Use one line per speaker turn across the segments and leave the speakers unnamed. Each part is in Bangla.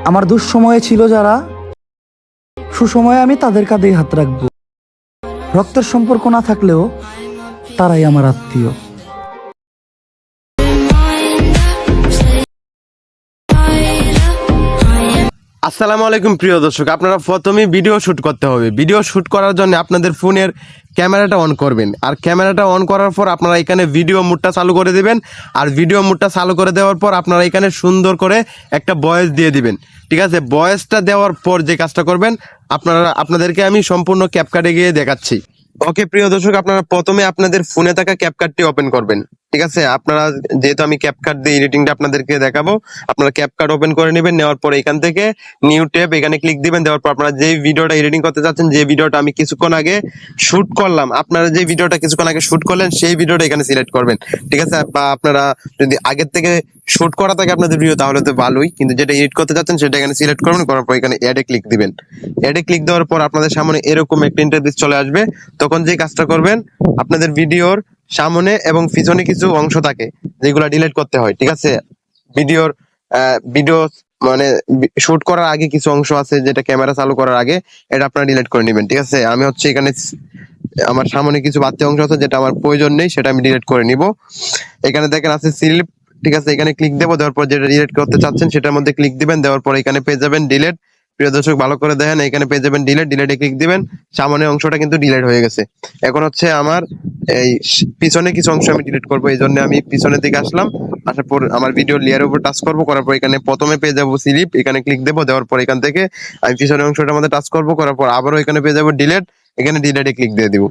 আমার দুঃসময়ে ছিল যারা, সুসময়ে আমি তাদের কাঁধেই হাত রাখবো। রক্তের সম্পর্ক না থাকলেও তারাই আমার আত্মীয়।
আসসালামু আলাইকুম প্রিয় দর্শক, আপনারা প্রথমে ভিডিও শুট করতে হবে। ভিডিও শুট করার জন্য আপনাদের ফোনের ক্যামেরাটা অন করবেন, আর ক্যামেরাটা অন করার পর আপনারা এখানে ভিডিও মোডটা চালু করে দিবেন। আর ভিডিও মোডটা চালু করে দেওয়ার পর আপনারা এখানে সুন্দর করে একটা ভয়েস দিয়ে দিবেন। ঠিক আছে, ভয়েসটা দেওয়ার পর যে কাজটা করবেন আপনাদেরকে আমি সম্পূর্ণ ক্যাপকাটে গিয়ে দেখাচ্ছি। ওকে প্রিয় দর্শক, আপনারা প্রথমে আপনাদের ফোনে থাকা ক্যাপকাটটি ওপেন করবেন। ঠিক আছে, আপনারা যেহেতু আমি ক্যাপকাট দিয়ে এডিটিংটা আপনাদেরকে দেখাবো, আপনারা ক্যাপকাট ওপেন করে নেবেন। নেওয়ার পর এখান থেকে নিউ ট্যাব, এখানে ক্লিক দিবেন। দেওয়ার পর আপনারা যে ভিডিওটা এডিটিং করতে চাচ্ছেন, যে ভিডিওটা আমি কিছুক্ষণ আগে শুট করলাম, আপনারা যে ভিডিওটা কিছুক্ষণ আগে শুট করলেন সেই ভিডিওটা এখানে সিলেক্ট করবেন। ঠিক আছে, বা আপনারা যদি আগের থেকে শুট করা থাকে আপনাদের ভিডিও তাহলে তো ভালোই, কিন্তু যেটা এডিট করতে চাচ্ছেন সেটা এখানে সিলেক্ট করবেন। করার পর এখানে অ্যাডে ক্লিক দিবেন। অ্যাডে ক্লিক দেওয়ার পর আপনাদের সামনে এরকম একটা ইন্টারফেস চলে আসবে। তখন যে কাজটা করবেন, আপনাদের ভিডিওর সামনে এবং পিছনে কিছু অংশ থাকে যেগুলো ডিলিট করতে হয়। ঠিক আছে, ভিডিওর ভিডিও মানে শুট করার আগে কিছু অংশ আছে যেটা ক্যামেরা চালু করার আগে, এটা আপনারা ডিলিট করে নেবেন। ঠিক আছে, আমি হচ্ছে এখানে আমার সামনে কিছু বাড়তি অংশ আছে যেটা আমার প্রয়োজন নেই, সেটা আমি ডিলিট করে নিব। এখানে দেখেন আছে স্লিপ। ঠিক আছে, এখানে ক্লিক দেবো। দেওয়ার পর যেটা ডিলিট করতে চাচ্ছেন সেটার মধ্যে ক্লিক দিবেন। দেওয়ার পর এখানে পেয়ে যাবেন ডিলিট। প্রিয় দর্শক ভালো করে দেখেন, এখানে পেয়ে যাবেন ডিলিট। ডিলিটে ক্লিক দিবেন, সামনের অংশটা কিন্তু ডিলিট হয়ে গেছে। এখন হচ্ছে আমার এই পিছনে কিছু অংশ আমি ডিলিট করবো, এই জন্য আমি পিছনের দিকে আসলাম। আসার পর আমার ভিডিও লেয়ারের উপর টাচ করবো। করার পর এখানে প্রথমে পেয়ে যাবো স্লিপ, এখানে ক্লিক দেবো। দেওয়ার পর এখান থেকে আমি পিছনের অংশটার মধ্যে টাচ করবো। করার পর আবারও এখানে পেয়ে যাবো ডিলিট, এখানে ডিলিটে ক্লিক দিয়ে দিব।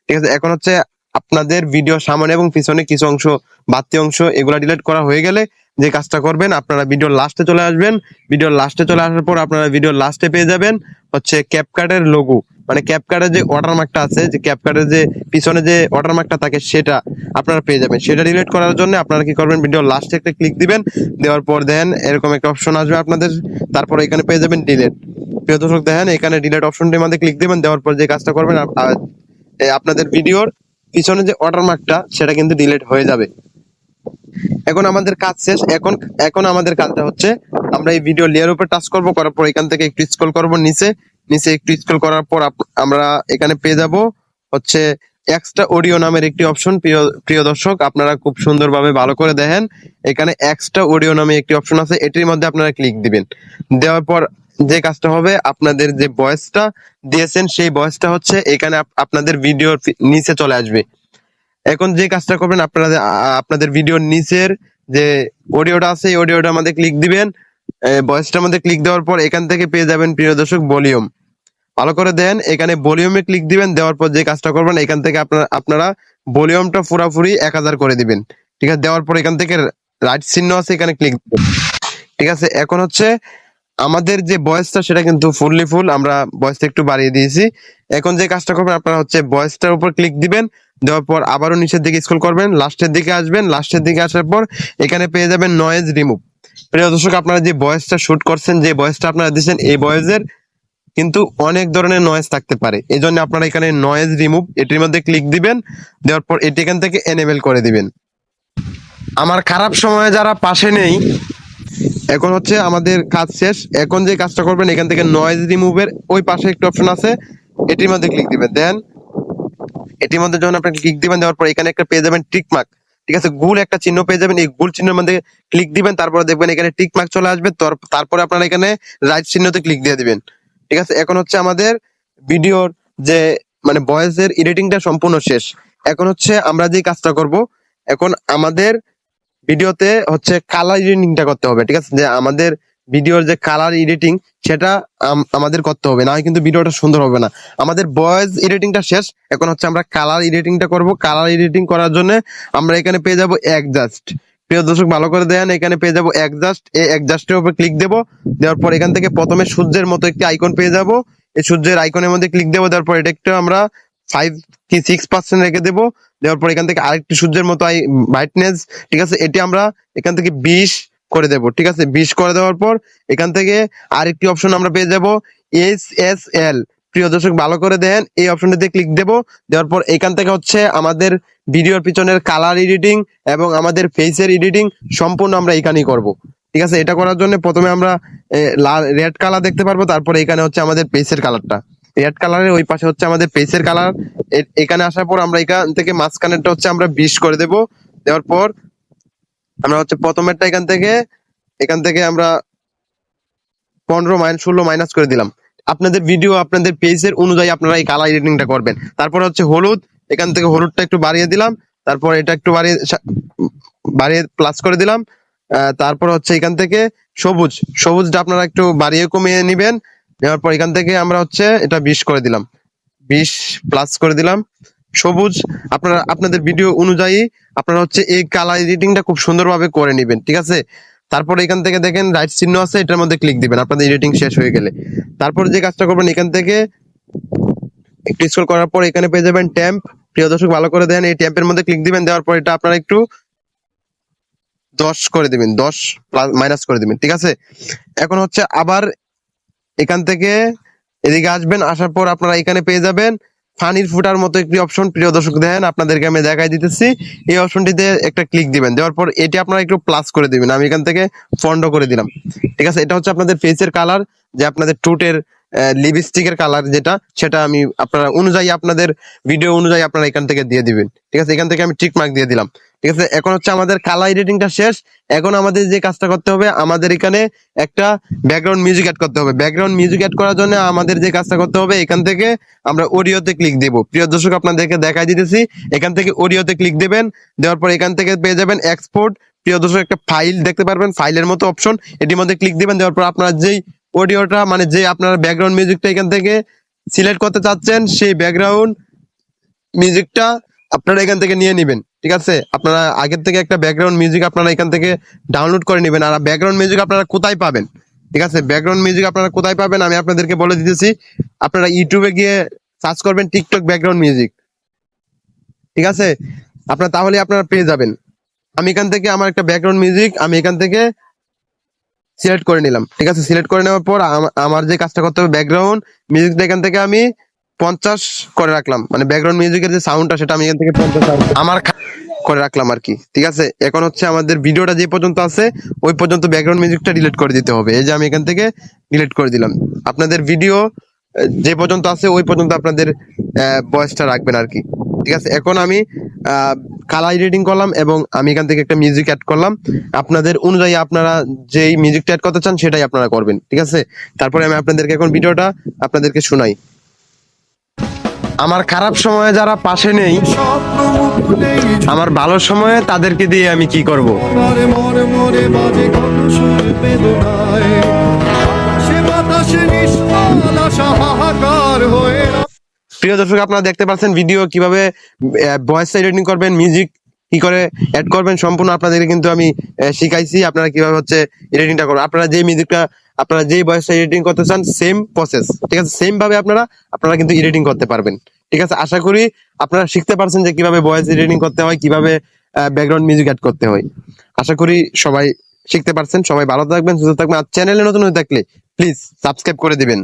ঠিক আছে, এখন হচ্ছে আপনাদের ভিডিও সামনে এবং পিছনে কিছু অংশ, বাড়তি অংশ, এগুলা ডিলিট করা হয়ে গেলে যে কাজটা করবেন, আপনারা ভিডিওর লাস্টে চলে আসবেন। ভিডিওর লাস্টে চলে আসার পর আপনারা ভিডিওর লাস্টে পেয়ে যাবেন হচ্ছে ক্যাপকাটের লোগো, মানে ক্যাপকাটের যে ওয়াটারমার্কটা আছে, যে ক্যাপকাটের যে পিছনে যে ওয়াটারমার্কটা থাকে সেটা আপনারা পেয়ে যাবেন। সেটা ডিলিট করার জন্য আপনারা কি করবেন, ভিডিওর লাস্টে একটা ক্লিক দিবেন। দেওয়ার পর দেখেন এরকম একটা অপশন আসবে আপনাদের, তারপর এখানে পেয়ে যাবেন ডিলিট। প্রিয় দর্শক দেখেন, এখানে ডিলিট অপশনটির মধ্যে ক্লিক দিবেন। দেওয়ার পর যে কাজটা করবেন, আপনাদের ভিডিওর পিছনে যে ওয়াটারমার্কটা সেটা কিন্তু ডিলিট হয়ে যাবে। এখন আমাদের কাজ শেষ। এখন আমাদের কাজটা হচ্ছে আমরা এই ভিডিও লেয়ার উপর টাচ করব। করার পর এখান থেকে একটু স্ক্রল করব নিচে। নিচে একটু স্ক্রল করার পর আমরা এখানে পেয়ে যাব হচ্ছে এক্সট্রা অডিও নামের একটি অপশন। প্রিয় দর্শক আপনারা খুব সুন্দরভাবে ভালো করে দেখেন, এখানে এক্সট্রা অডিও নামে একটি অপশন আছে, এটির মধ্যে আপনারা ক্লিক দিবেন। দেওয়ার পর যে কাজটা হবে, আপনাদের যে ভয়েসটা দিয়েছেন সেই ভয়েসটা হচ্ছে এখানে আপনাদের ভিডিওর নিচে চলে আসবে। এখন যে কাজটা করবেন, আপনারা আপনাদের ভিডিওর নিচের যে অডিওটা আছে এই অডিওটার মধ্যে ক্লিক দিবেন। ভয়েসটার মধ্যে ক্লিক দেওয়ার পর এখান থেকে পেয়ে যাবেন প্রিয় দর্শক ভলিউম। ভালো করে দেন, এখানে ভলিউমে ক্লিক দিবেন। দেওয়ার পর যে কাজটা করবেন, এখান থেকে আপনারা ভলিউমটা পুরোপুরি 1000 করে দিবেন। ঠিক আছে, দেওয়ার পর এখান থেকে রাইট চিহ্ন আছে, এখানে ক্লিক দিবেন। ঠিক আছে, এখন হচ্ছে আমাদের যে ভয়েসটা সেটা কিন্তু ফুললি ফুল, আমরা ভয়েসটা একটু বাড়িয়ে দিয়েছি। এখন যে কাজটা করবেন, আপনারা হচ্ছে ভয়েসটার উপর ক্লিক দিবেন। দেওয়ার পর আবারও নিচের দিকে স্ক্রল করবেন, লাস্টের দিকে আসবেন। লাস্টের দিকে আসার পর এখানে পেয়ে যাবেন নয়েজ রিমুভ। প্রিয় দর্শক আপনারা যে ভয়েসটা শুট করছেন, যে ভয়েসটা আপনারা দিচ্ছেন, এই ভয়েসের কিন্তু অনেক ধরনের নয়েজ থাকতে পারে। এই জন্য আপনারা এখানে নয়েজ রিমুভ এটির মধ্যে ক্লিক দিবেন। দেওয়ার পর এটি এখান থেকে এনেবল করে দিবেন। আমার খারাপ সময়ে যারা পাশে নেই, এখন হচ্ছে আমাদের কাজ শেষ। এখন যে কাজটা করবেন, এখান থেকে নয়েজ রিমুভের ওই পাশে একটা অপশন আছে, এটির মধ্যে ক্লিক দিবেন। দেন এটির মধ্যে যখন আপনি ক্লিক দিবেন, দেওয়ার পর এখানে একটা পেয়ে যাবেন টিক মার্ক। ঠিক আছে, গোল একটা চিহ্ন পেয়ে যাবেন, এই গোল চিহ্নের মধ্যে ক্লিক দিবেন। তারপরে দেখবেন এখানে টিক মার্ক চলে আসবে। তারপরে আপনারা এখানে রাইট চিহ্নতে ক্লিক দিয়ে দিবেন। ঠিক আছে, এখন হচ্ছে আমাদের ভিডিওর যে মানে ভয়েসের এডিটিংটা সম্পূর্ণ শেষ। এখন হচ্ছে আমরা যে কাজটা করব, এখন আমাদের ভিডিওতে হচ্ছে কালার এডিটিংটা করতে হবে। ঠিক আছে, যে আমাদের ভিডিওর যে কালার এডিটিং সেটা আমাদের করতে হবে, না হয় কিন্তু ভিডিওটা সুন্দর হবে না। আমাদের ভয়েস এডিটিংটা শেষ, এখন হচ্ছে আমরা কালার এডিটিংটা করব। কালার এডিটিং করার জন্য আমরা এখানে পেয়ে যাব অ্যাডজাস্ট। প্রিয় দর্শক ভালো করে দেখেন, এখানে পেয়ে যাব অ্যাডজাস্ট। এই অ্যাডজাস্টের উপর ক্লিক দেব। দেওয়ার পর এখান থেকে প্রথমে সূর্যের মতো একটি আইকন পেয়ে যাব। এই সূর্যের আইকনের মধ্যে ক্লিক দেবো। দেওয়ার পর এটা একটু আমরা 5 কি 6% রেখে দেবো। দেওয়ার পর এখান থেকে আরেকটি সূর্যের মতো ব্রাইটনেস, ঠিক আছে, এটি আমরা এখান থেকে 20 করে দেব। ঠিক আছে, 20 করে দেওয়ার পর এখান থেকে আরেকটি অপশন আমরা পেয়ে যাব SSL। প্রিয় দর্শক ভালো করে দেখেন, এই অপশনটিতে ক্লিক দেব। দেওয়ার পর এখান থেকে হচ্ছে আমাদের ভিডিওর পিছনের কালার এডিটিং এবং আমাদের ফেসের এডিটিং সম্পূর্ণ আমরা এখানেই করব। ঠিক আছে, এটা করার জন্য প্রথমে আমরা রেড কালার দেখতে পারবো, তারপরে এখানে হচ্ছে আমাদের পেজের কালারটা, রেড কালারের ওই পাশে হচ্ছে আমাদের পেজের কালার। এখানে আসার পর আমরা এখান থেকে মাঝখানেরটা হচ্ছে আমরা 20 করে দেব। দেওয়ার পর আমরা হচ্ছে প্রথমেরটা এখান থেকে আমরা 16 মাইনাস করে দিলাম। আপনাদের ভিডিও আপনাদের পেজের অনুযায়ী আপনারা এই কালার এডিটিংটা করবেন। তারপর হচ্ছে হলুদ, এখান থেকে হলুদটা একটু বাড়িয়ে দিলাম, তারপর এটা একটু বাড়িয়ে প্লাস করে দিলাম। তারপর হচ্ছে এখান থেকে সবুজটা আপনারা একটু বাড়িয়ে কমিয়ে নিবেন। নেওয়ার পর এখান থেকে আমরা হচ্ছে এটা 20 করে দিলাম, 20 প্লাস করে দিলাম। সবুজ আপনারা আপনাদের ভিডিও অনুযায়ী আপনারা হচ্ছে এই কালার এডিটিংটা খুব সুন্দরভাবে করে নেবেন, ঠিক আছে। তারপর এখান থেকে দেখেন রাইট চিহ্ন আছে, এটার মধ্যে ক্লিক দিবেন আপনাদের এডিটিং শেষ হয়ে গেলে। তারপর যে কাজটা করবেন, এখান থেকে একটু স্ক্রল করার পর এখানে পেয়ে যাবেন ট্যাম্প। প্রিয় দর্শক ভালো করে দেন, এই ট্যাম্পের মধ্যে ক্লিক দিবেন। দেওয়ার পর এটা আপনারা একটু 10 করে দিবেন, 10 প্লাস মাইনাস করে দিবেন, ঠিক আছে। এখন হচ্ছে আবার এখান থেকে এদিকে আসবেন, আসার পর আপনারা এখানে পেয়ে যাবেন ফানির ফুটার মতো একটি অপশন। প্রিয় দর্শক দেখেন আপনাদেরকে আমি দেখাই দিতেছি, এই অপশনটিতে একটা ক্লিক দিবেন। দেওয়ার পর এটি আপনারা একটু প্লাস করে দিবেন, আমি এখান থেকে ফন্ড করে দিলাম, ঠিক আছে। এটা হচ্ছে আপনাদের ফেসের কালার, যে আপনাদের টুটের লিপস্টিকের কালার যেটা, সেটা আমি আপনারা অনুযায়ী আপনাদের ভিডিও অনুযায়ী আপনারা এখান থেকে দিয়ে দিবেন, ঠিক আছে। এখান থেকে আমি টিক মার্ক দিয়ে দিলাম, ঠিক আছে। এখন হচ্ছে আমাদের কালার এডিটিংটা শেষ। এখন আমাদের যে কাজটা করতে হবে, আমাদের এখানে একটা ব্যাকগ্রাউন্ড মিউজিক অ্যাড করতে হবে। ব্যাকগ্রাউন্ড মিউজিক অ্যাড করার জন্য আমাদের যে কাজটা করতে হবে, এখান থেকে আমরা অডিওতে ক্লিক দেব। প্রিয় দর্শক আপনাদেরকে দেখাই দিতেছি, এখান থেকে অডিওতে ক্লিক দেবেন। দেওয়ার পর এখান থেকে পেয়ে যাবেন এক্সপোর্ট। প্রিয় দর্শক একটা ফাইল দেখতে পারবেন, ফাইলের মতো অপশন, এটির মধ্যে ক্লিক দিবেন। দেওয়ার পর আপনার যেই অডিওটা মানে যে আপনার ব্যাকগ্রাউন্ড মিউজিকটা এখান থেকে সিলেক্ট করতে চাচ্ছেন, সেই ব্যাকগ্রাউন্ড মিউজিকটা আপনারা এখান থেকে নিয়ে নেবেন, ঠিক আছে। আপনারা আগের থেকে একটা ব্যাকগ্রাউন্ড মিউজিক আপনারা এখান থেকে ডাউনলোড করে নেবেন। আর ব্যাকগ্রাউন্ড মিউজিক আপনারা কোথায় পাবেন, ঠিক আছে, ব্যাকগ্রাউন্ড মিউজিক আপনারা কোথায় পাবেন আমি আপনাদেরকে বলে দিতেছি। আপনারা ইউটিউবে গিয়ে সার্চ করবেন টিকটক ব্যাকগ্রাউন্ড মিউজিক, ঠিক আছে। আপনারা তাহলে আপনারা পেয়ে যাবেন। আমি এখান থেকে আমার একটা ব্যাকগ্রাউন্ড মিউজিক আমি এখান থেকে সিলেক্ট করে নিলাম, ঠিক আছে। সিলেক্ট করে নেওয়ার পর আমার যে কাজটা করতে হবে, ব্যাকগ্রাউন্ড মিউজিকটা এখান থেকে আমি 50 করে রাখলাম, মানে ব্যাকগ্রাউন্ড মিউজিকের যে সাউন্ডটা সেটা আমি এখান থেকে 50 আমার করে রাখলাম আর কি, ঠিক আছে। এখন হচ্ছে আমাদের ভিডিওটা যে পর্যন্ত আছে ওই পর্যন্ত ব্যাকগ্রাউন্ড মিউজিকটা ডিলিট করে দিতে হবে। এই যে আমি এখান থেকে ডিলিট করে দিলাম। আপনাদের ভিডিও যে পর্যন্ত আছে ওই পর্যন্ত আপনাদের ভয়েসটা রাখবেন আর কি, ঠিক আছে। এখন আমি কালার এডিটিং করলাম এবং আমি এখান থেকে একটা মিউজিক অ্যাড করলাম। আপনাদের অনুযায়ী আপনারা যেই মিউজিকটা অ্যাড করতে চান সেটাই আপনারা করবেন, ঠিক আছে। তারপরে আমি আপনাদেরকে এখন ভিডিওটা আপনাদেরকে শোনাই। আমার খারাপ সময়ে যারা পাশে নেই, আমার ভালো সময়ে তাদেরকে দিয়ে আমি কি করব। প্রিয় দর্শক আপনারা দেখতে পাচ্ছেন ভিডিও কিভাবে ভয়েস এডিটিং করবেন, মিউজিক কি করে অ্যাড করবেন, সম্পূর্ণ আপনাদেরকে কিন্তু আমি শিখাইছি। আপনারা কিভাবে হচ্ছে এডিটিংটা করবেন। আপনারা যে মিউজিকটা আপনারা যেই ভয়েসটা এডিটিং করতে চান সেম প্রসেস, ঠিক আছে, সেম ভাবে আপনারা কিন্তু এডিটিং করতে পারবেন, ঠিক আছে। আশা করি আপনারা শিখতে পারছেন যে কিভাবে ভয়েস এডিটিং করতে হয়, কিভাবে ব্যাকগ্রাউন্ড মিউজিক অ্যাড করতে হয়। আশা করি সবাই শিখতে পারছেন। সবাই ভালো থাকবেন, সুস্থ থাকবেন। আর চ্যানেলে নতুন হয়ে থাকলে প্লিজ সাবস্ক্রাইব করে দিবেন।